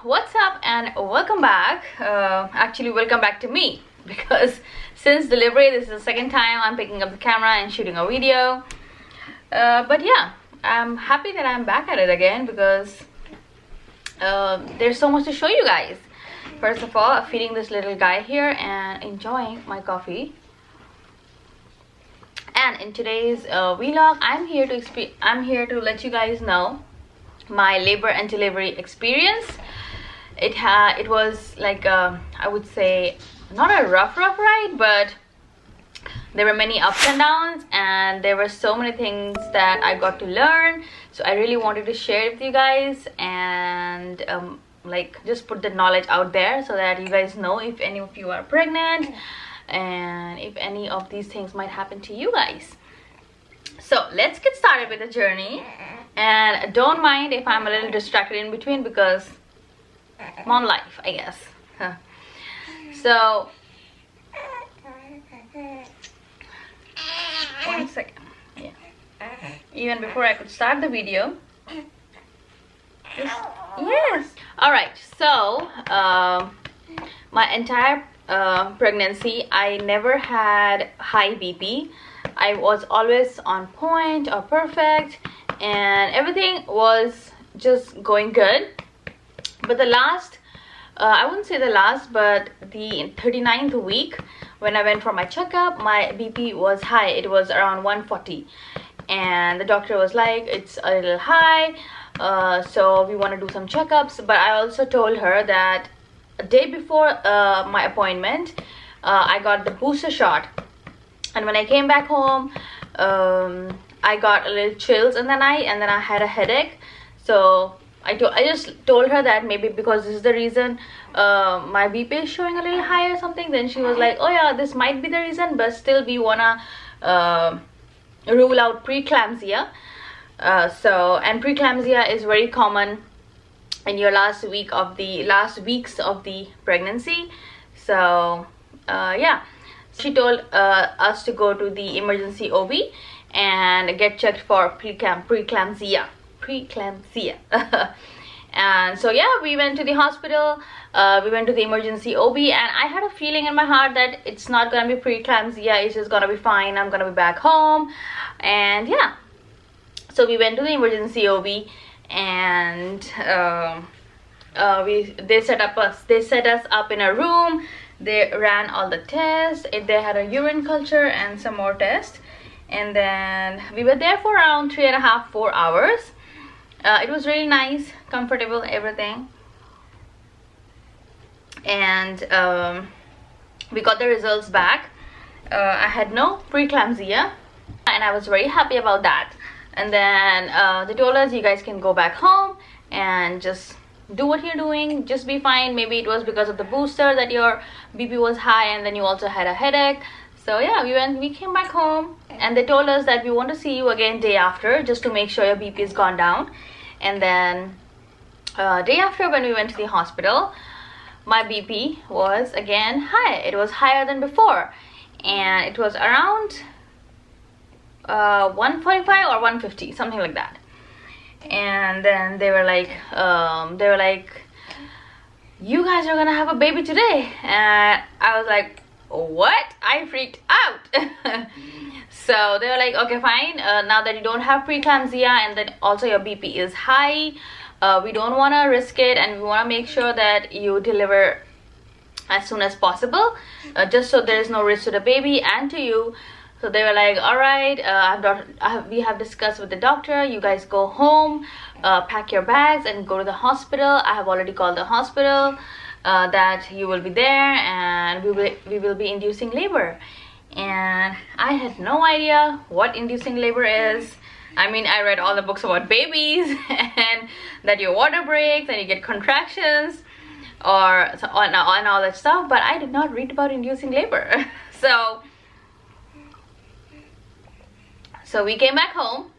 what's up and welcome back. Actually, welcome back to me, because since delivery this is the second time I'm picking up the camera and shooting a video. But yeah, I'm happy that I'm back at it again, because there's so much to show you guys. First of all, I'm feeding this little guy here and enjoying my coffee. And in today's vlog, I'm here to let you guys know my labor and delivery experience. It was like I would say not a rough ride, but there were many ups and downs, and there were so many things that I got to learn. So I really wanted to share it with you guys and like just put the knowledge out there so that you guys know if any of you are pregnant and if any of these things might happen to you guys. So let's get started with the journey, and don't mind if I'm a little distracted in between, because mom life, I guess. So 1 second. Yeah, even before I could start the video. Yes. All right, so my entire pregnancy I never had high BP. I was always on point or perfect, and everything was just going good. But the last I wouldn't say the last, but the 39th week, when I went for my checkup, my BP was high. It was around 140, and the doctor was like, it's a little high, so we want to do some checkups. But I also told her that a day before my appointment, I got the booster shot, and when I came back home, I got a little chills in the night, and then I had a headache. So I just told her that maybe because this is the reason my BP is showing a little high or something. Then she was like, oh yeah, this might be the reason, but still we wanna rule out preeclampsia. And preeclampsia is very common in your last weeks of the pregnancy. So yeah, she told us to go to the emergency OB and get checked for preeclampsia. And so yeah, we went to the hospital, we went to the emergency OB, and I had a feeling in my heart that it's not gonna be preeclampsia, it's just gonna be fine, I'm gonna be back home. And yeah, so we went to the emergency OB, and they set us up in a room. They ran all the tests. They had a urine culture and some more tests, and then we were there for around 3.5-4 hours. It was really nice, comfortable, everything. And we got the results back. I had no preeclampsia, and I was very happy about that. And then they told us, you guys can go back home and just do what you're doing, just be fine. Maybe it was because of the booster that your BP was high, and then you also had a headache. So yeah, we came back home, and they told us that we want to see you again day after, just to make sure your BP has gone down. And then day after, when we went to the hospital, my BP was again high. It was higher than before, and it was around 145 or 150, something like that. And then they were like, you guys are gonna have a baby today. And I was like, what? I freaked out. So they were like, okay, fine, now that you don't have preeclampsia and then also your BP is high, we don't want to risk it, and we want to make sure that you deliver as soon as possible, just so there is no risk to the baby and to you. So they were like, all right, we have discussed with the doctor, you guys go home, pack your bags and go to the hospital. I have already called the hospital that you will be there, and we will be inducing labor. And I had no idea what inducing labor is. I mean, I read all the books about babies and that your water breaks and you get contractions and all that stuff, but I did not read about inducing labor. So we came back home.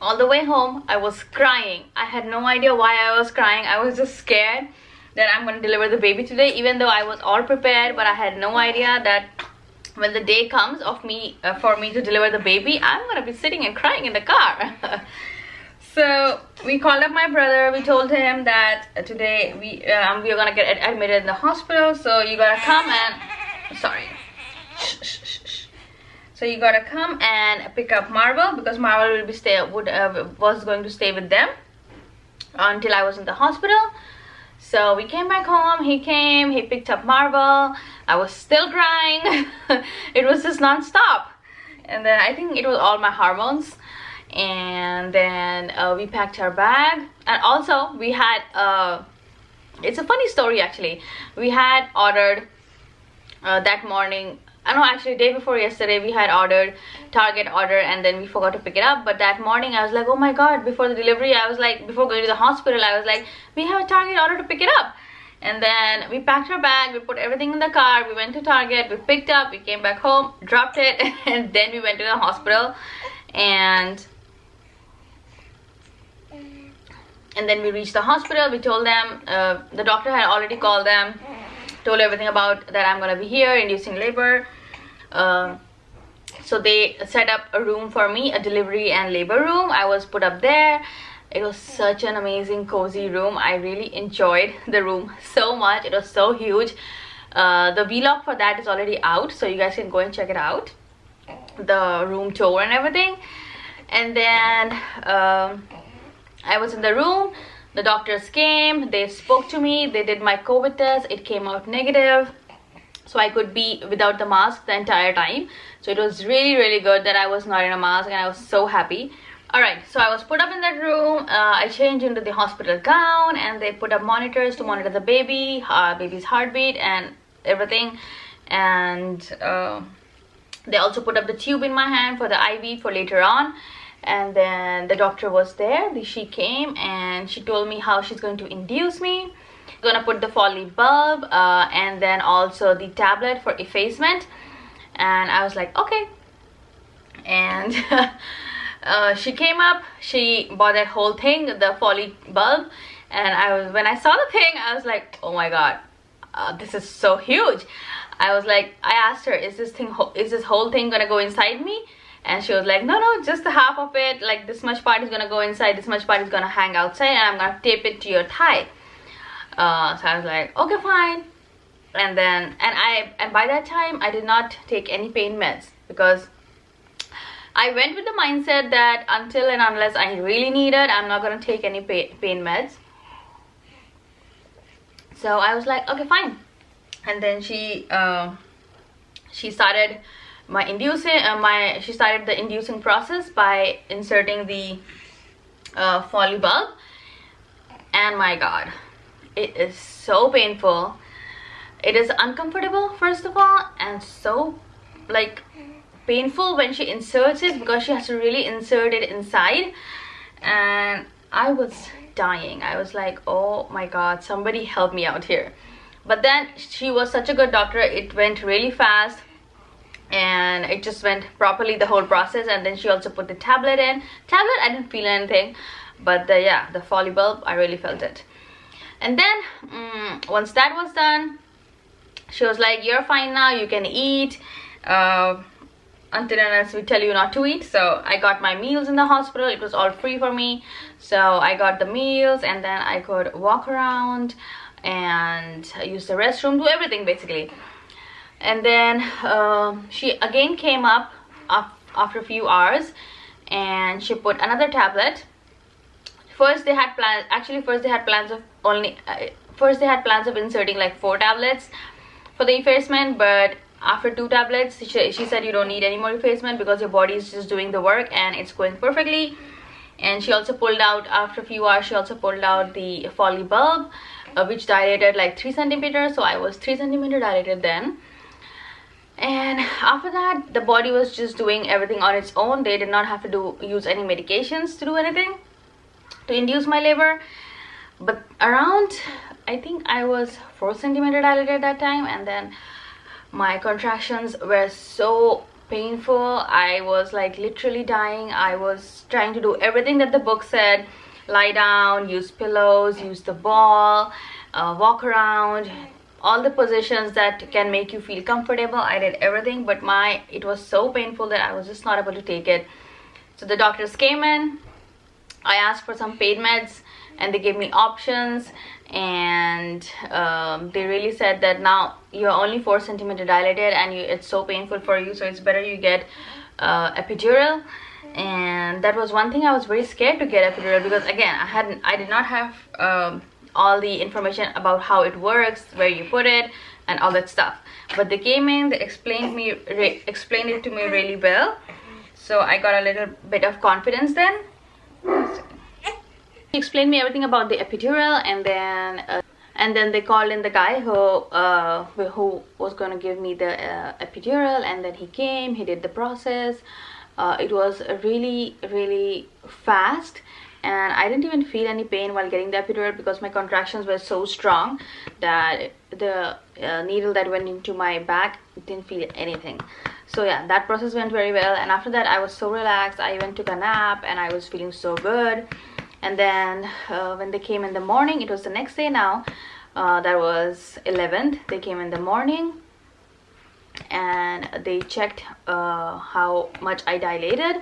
All the way home, I was crying. I had no idea why I was crying. I was just scared that I'm going to deliver the baby today, even though I was all prepared. But I had no idea that when the day comes for me to deliver the baby, I'm going to be sitting and crying in the car. So we called up my brother. We told him that today we are gonna get admitted in the hospital. So you gotta come and So you gotta come and pick up Marvel, because Marvel was going to stay with them until I was in the hospital. So we came back home. He came. He picked up Marvel. I was still crying. It was just non-stop. And then I think it was all my hormones. And then we packed our bag, and also we had it's a funny story actually. We had ordered that morning, I know, actually day before yesterday, we had ordered Target order, and then we forgot to pick it up. But that morning I was like, oh my god, before the delivery, I was like, before going to the hospital, I was like, we have a Target order to pick it up. And then we packed our bag, we put everything in the car, we went to Target, we picked up, we came back home, dropped it, and then we went to the hospital. And then we reached the hospital. We told them, the doctor had already called them, told everything about that I'm gonna be here, inducing labor. So they set up a room for me, a delivery and labor room. I was put up there. It was such an amazing, cozy room. I really enjoyed the room so much. It was so huge. The vlog for that is already out, so you guys can go and check it out. The room tour and everything. And then I was in the room, the doctors came, they spoke to me, they did my COVID test, it came out negative, so I could be without the mask the entire time. So it was really good that I was not in a mask, and I was so happy. Alright, so I was put up in that room, I changed into the hospital gown, and they put up monitors to monitor the baby's heartbeat and everything. And they also put up the tube in my hand for the IV for later on. And then the doctor was there. She came and she told me how she's going to induce me. Gonna put the Foley bulb and then also the tablet for effacement. And I was like, okay. And she came up, she bought that whole thing, the Foley bulb. And when I saw the thing, I was like, oh my god, this is so huge. I was like, I asked her, is this whole thing gonna go inside me? And she was like, no, just the half of it, like this much part is gonna go inside, this much part is gonna hang outside, and I'm gonna tape it to your thigh. So I was like, okay, fine. And by that time I did not take any pain meds, because I went with the mindset that until and unless I really need it, I'm not gonna take any pain meds. So I was like, okay, fine. And then she started she started the inducing process by inserting the Foley bulb. And my god, it is so painful. It is uncomfortable first of all, and so like painful when she inserts it, because she has to really insert it inside. And I was dying. I was like, oh my god, somebody help me out here. But then she was such a good doctor, it went really fast. And it just went properly, the whole process. And then she also put the tablet in. Tablet, I didn't feel anything, but the Foley bulb, I really felt it. And then once that was done, she was like, you're fine now, you can eat until unless we tell you not to eat. So I got my meals in the hospital. It was all free for me, so I got the meals, and then I could walk around and use the restroom, do everything basically. And then she again came up after a few hours, and she put another tablet. First they had plans of inserting like 4 tablets for the effacement, but after 2 tablets she said you don't need any more effacement, because your body is just doing the work and it's going perfectly. And she also pulled out, after a few hours, she also pulled out the Foley bulb, which dilated like 3 centimeters. So I was 3 centimeter dilated then. And after that, the body was just doing everything on its own. They did not have to use any medications to do anything to induce my labor. But around, I think I was 4 centimeter dilated that time, and then my contractions were so painful. I was like literally dying. I was trying to do everything that the book said: lie down, use pillows, use the ball, walk around, all the positions that can make you feel comfortable. I did everything, but it was so painful that I was just not able to take it. So the doctors came in, I asked for some pain meds and they gave me options, and they really said that now you're only 4 centimeter dilated and it's so painful for you, so it's better you get epidural. And that was one thing I was very scared to get epidural, because again I did not have all the information about how it works, where you put it and all that stuff. But they came in, they explained it to me really well, so I got a little bit of confidence then. He explained me everything about the epidural, and then they called in the guy who was going to give me the epidural, and then he came, he did the process. It was really fast, and I didn't even feel any pain while getting the epidural because my contractions were so strong that the needle that went into my back didn't feel anything. So yeah, that process went very well, and after that I was so relaxed. I even took a nap and I was feeling so good. And then when they came in the morning, it was the next day now, that was 11th. They came in the morning and they checked how much I dilated,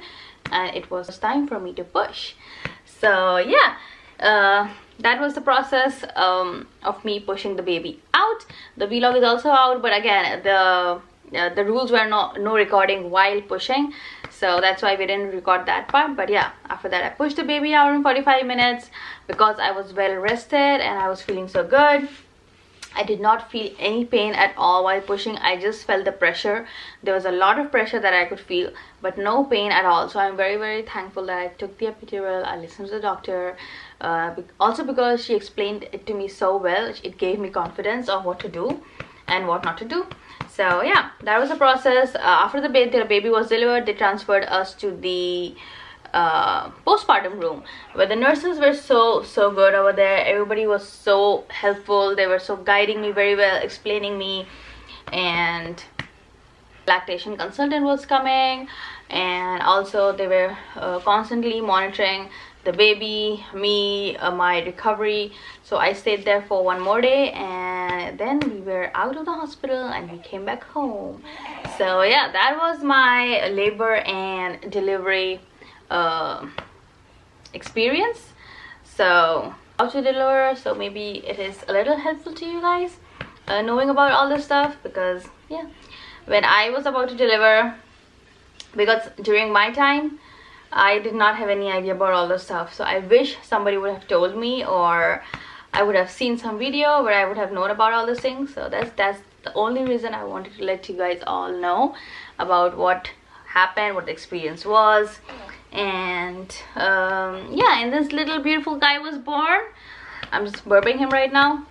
and it was time for me to push. So yeah, that was the process of me pushing the baby out. The vlog is also out, but again the rules were no recording while pushing, so that's why we didn't record that part. But yeah, after that I pushed the baby out in 45 minutes because I was well rested and I was feeling so good. I did not feel any pain at all while pushing. I just felt the pressure. There was a lot of pressure that I could feel, but no pain at all. So I'm very thankful that I took the epidural. I listened to the doctor, also because she explained it to me so well. It gave me confidence of what to do and what not to do. So yeah, that was the process. After the baby was delivered, they transferred us to the postpartum room, where the nurses were so good over there. Everybody was so helpful. They were so guiding me very well, explaining me, and lactation consultant was coming, and also they were constantly monitoring the baby, me, my recovery. So I stayed there for one more day, and then we were out of the hospital and we came back home. So yeah, that was my labor and delivery experience. So how to deliver, so maybe it is a little helpful to you guys knowing about all this stuff, because yeah, when I was about to deliver, because during my time I did not have any idea about all this stuff, so I wish somebody would have told me, or I would have seen some video where I would have known about all these things. So that's the only reason I wanted to let you guys all know about what happened, what the experience was. And yeah, and this little beautiful guy was born. I'm just burping him right now,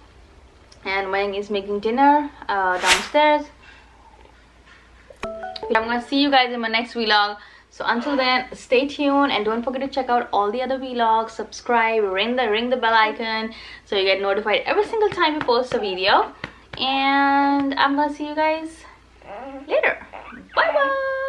and Wang is making dinner downstairs. I'm gonna see you guys in my next vlog. So until then, stay tuned and don't forget to check out all the other vlogs. Subscribe, ring the bell icon so you get notified every single time we post a video. And I'm gonna see you guys later. Bye bye.